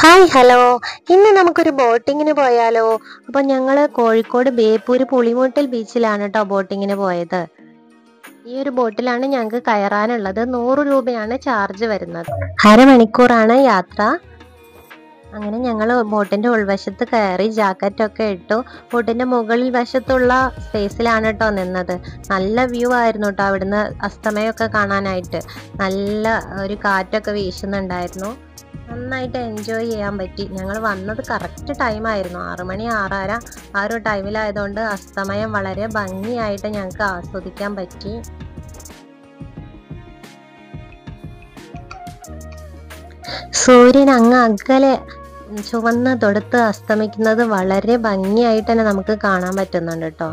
Hi hello. ഇന്ന് നമുക്കൊരു ബോട്ടിങ്ങിന് പോയാലോ? അപ്പൊ ഞങ്ങള് കോഴിക്കോട് ബേപ്പൂര് പുളിമൂട്ടിൽ ബീച്ചിലാണ് കേട്ടോ ബോട്ടിങ്ങിന് പോയത്. ഈ ഒരു ബോട്ടിലാണ് ഞങ്ങൾക്ക് കയറാനുള്ളത്. 100 രൂപയാണ് ചാർജ് വരുന്നത്. അരമണിക്കൂറാണ് യാത്ര. അങ്ങനെ ഞങ്ങൾ ബോട്ടിന്റെ ഉൾവശത്ത് കയറി ജാക്കറ്റൊക്കെ ഇട്ടു. ബോട്ടിന്റെ മുകളിൽ വശത്തുള്ള സ്പേസിലാണ് കേട്ടോ നിന്നത്. നല്ല വ്യൂ ആയിരുന്നു കേട്ടോ അവിടുന്ന് അസ്തമയമൊക്കെ കാണാനായിട്ട്. നല്ല ഒരു കാറ്റൊക്കെ വീശുന്നുണ്ടായിരുന്നു. നന്നായിട്ട് എൻജോയ് ചെയ്യാൻ പറ്റി. ഞങ്ങൾ വന്നത് കറക്റ്റ് ടൈമായിരുന്നു, 6 മണി 6:30 ആ ഒരു ടൈമിലായതുകൊണ്ട് അസ്തമയം വളരെ ഭംഗിയായിട്ട് ഞങ്ങൾക്ക് ആസ്വദിക്കാൻ പറ്റി. സൂര്യൻ അങ്ങ് അകലെ ചുവന്ന തൊടുത്ത് അസ്തമിക്കുന്നത് വളരെ ഭംഗിയായിട്ട് തന്നെ നമുക്ക് കാണാൻ പറ്റുന്നുണ്ട് കേട്ടോ.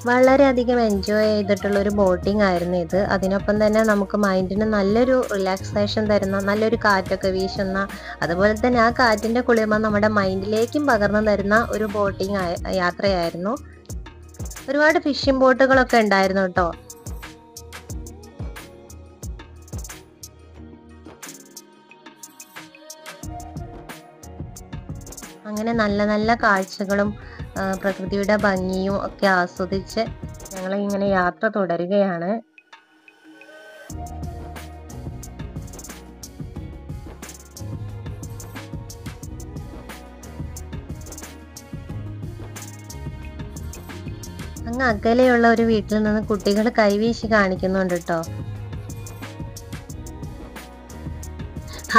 വളരെയധികം എൻജോയ് ചെയ്തിട്ടുള്ള ഒരു ബോട്ടിംഗ് ആയിരുന്നു ഇത്. അതിനൊപ്പം തന്നെ നമുക്ക് മൈൻഡിന് നല്ലൊരു റിലാക്സേഷൻ തരുന്ന, നല്ലൊരു കാറ്റൊക്കെ വീശുന്ന, അതുപോലെ തന്നെ ആ കാറ്റിന്റെ കുളിർമ നമ്മുടെ മൈൻഡിലേക്കും പകർന്നു തരുന്ന ഒരു ബോട്ടിംഗ് യാത്രയായിരുന്നു. ഒരുപാട് ഫിഷിംഗ് ബോട്ടുകളൊക്കെ ഉണ്ടായിരുന്നു കേട്ടോ. അങ്ങനെ നല്ല നല്ല കാഴ്ചകളും പ്രകൃതിയുടെ ഭംഗിയും ഒക്കെ ആസ്വദിച്ച് ഞങ്ങൾ ഇങ്ങനെ യാത്ര തുടരുകയാണ്. അങ്ങ് അകലെയുള്ള ഒരു വീട്ടിൽ നിന്ന് കുട്ടികൾ കൈവീശി കാണിക്കുന്നുണ്ട് കേട്ടോ.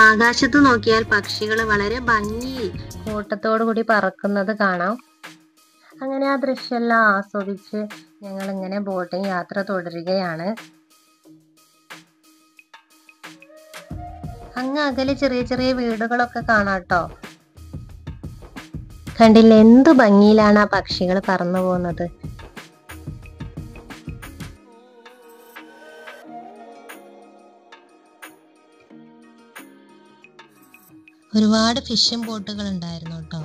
ആകാശത്ത് നോക്കിയാൽ പക്ഷികൾ വളരെ ഭംഗിയിൽ കൂട്ടത്തോടു കൂടി പറക്കുന്നത് കാണാം. അങ്ങനെ ആ ദൃശ്യമെല്ലാം ആസ്വദിച്ച് ഞങ്ങൾ ഇങ്ങനെ ബോട്ടിംഗ് യാത്ര തുടരുകയാണ്. അങ്ങ് അകലെ ചെറിയ ചെറിയ വീടുകളൊക്കെ കാണാം കേട്ടോ. കണ്ടില്ല എന്തു ഭംഗിയിലാണ് ആ പക്ഷികൾ പറന്നു പോകുന്നത്. ഒരുപാട് ഫിഷിംഗ് ബോട്ടുകൾ ഉണ്ടായിരുന്നു കേട്ടോ.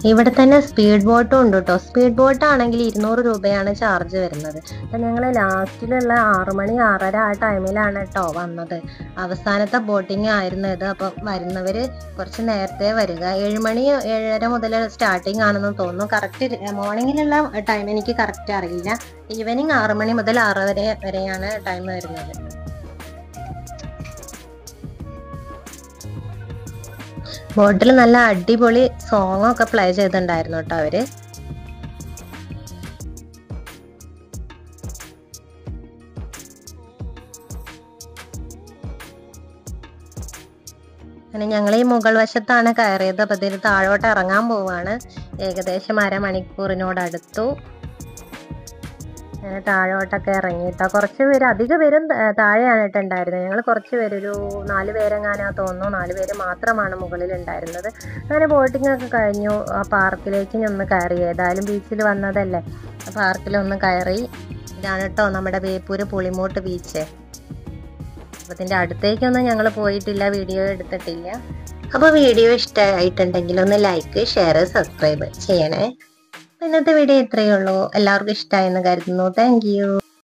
ഇവിടെ തന്നെ സ്പീഡ് ബോട്ടും ഉണ്ട് കേട്ടോ. സ്പീഡ് ബോട്ട് ആണെങ്കിൽ 200 രൂപയാണ് ചാർജ് വരുന്നത്. അപ്പം ഞങ്ങൾ ലാസ്റ്റിലുള്ള 6 മണി 6:30 ആ ടൈമിലാണ് കേട്ടോ വന്നത്. അവസാനത്തെ ബോട്ടിങ് ആയിരുന്നു ഇത്. അപ്പം വരുന്നവർ കുറച്ച് നേരത്തെ വരിക. 7 മണി 7:30 മുതൽ സ്റ്റാർട്ടിങ് ആണെന്ന് തോന്നുന്നു. കറക്റ്റ് മോർണിംഗിലുള്ള ടൈം എനിക്ക് കറക്റ്റ് അറിയില്ല. ഈവനിങ് 6 മണി മുതൽ 6:30 വരെയാണ് ടൈം വരുന്നത്. ബോട്ടിൽ നല്ല അടിപൊളി സോങ് ഒക്കെ പ്ലേ ചെയ്തിട്ടുണ്ടായിരുന്നു കേട്ടോ അവര്. അങ്ങനെ ഞങ്ങൾ ഈ മുകൾ വശത്താണ് കയറിയത്. അപ്പൊ ഇതിന് താഴോട്ട് ഇറങ്ങാൻ പോവാണ്. ഏകദേശം അരമണിക്കൂറിനോടടുത്തു. അങ്ങനെ താഴോട്ടൊക്കെ ഇറങ്ങിയിട്ടോ. കുറച്ച് പേര്, അധിക പേരും താഴെയാണ് ഉണ്ടായിരുന്നത്. ഞങ്ങൾ കുറച്ച് പേര്, ഒരു 4 പേരെങ്ങാനാ തോന്നുന്നു. 4 പേര് മാത്രമാണ് മുകളിൽ ഉണ്ടായിരുന്നത്. അങ്ങനെ ബോട്ടിംഗ് ഒക്കെ കഴിഞ്ഞു. ആ പാർക്കിലേക്ക് ഒന്ന് കയറി. ഏതായാലും ബീച്ചിൽ വന്നതല്ലേ, പാർക്കിലൊന്ന് കയറി. ഇതാണ് കേട്ടോ നമ്മുടെ ബേപ്പൂര് പുളിമൂട്ട് ബീച്ച്. അപ്പോൾ ഇതിൻ്റെ അടുത്തേക്കൊന്നും ഞങ്ങൾ പോയിട്ടില്ല, വീഡിയോ എടുത്തിട്ടില്ല. അപ്പോൾ വീഡിയോ ഇഷ്ടമായിട്ടുണ്ടെങ്കിൽ ഒന്ന് ലൈക്ക്, ഷെയർ, സബ്സ്ക്രൈബ് ചെയ്യണേ. ഇന്നത്തെ വീഡിയോ ഇത്രയേ ഉള്ളൂ. എല്ലാവർക്കും ഇഷ്ടമായെന്ന് കരുതുന്നു. Thank you.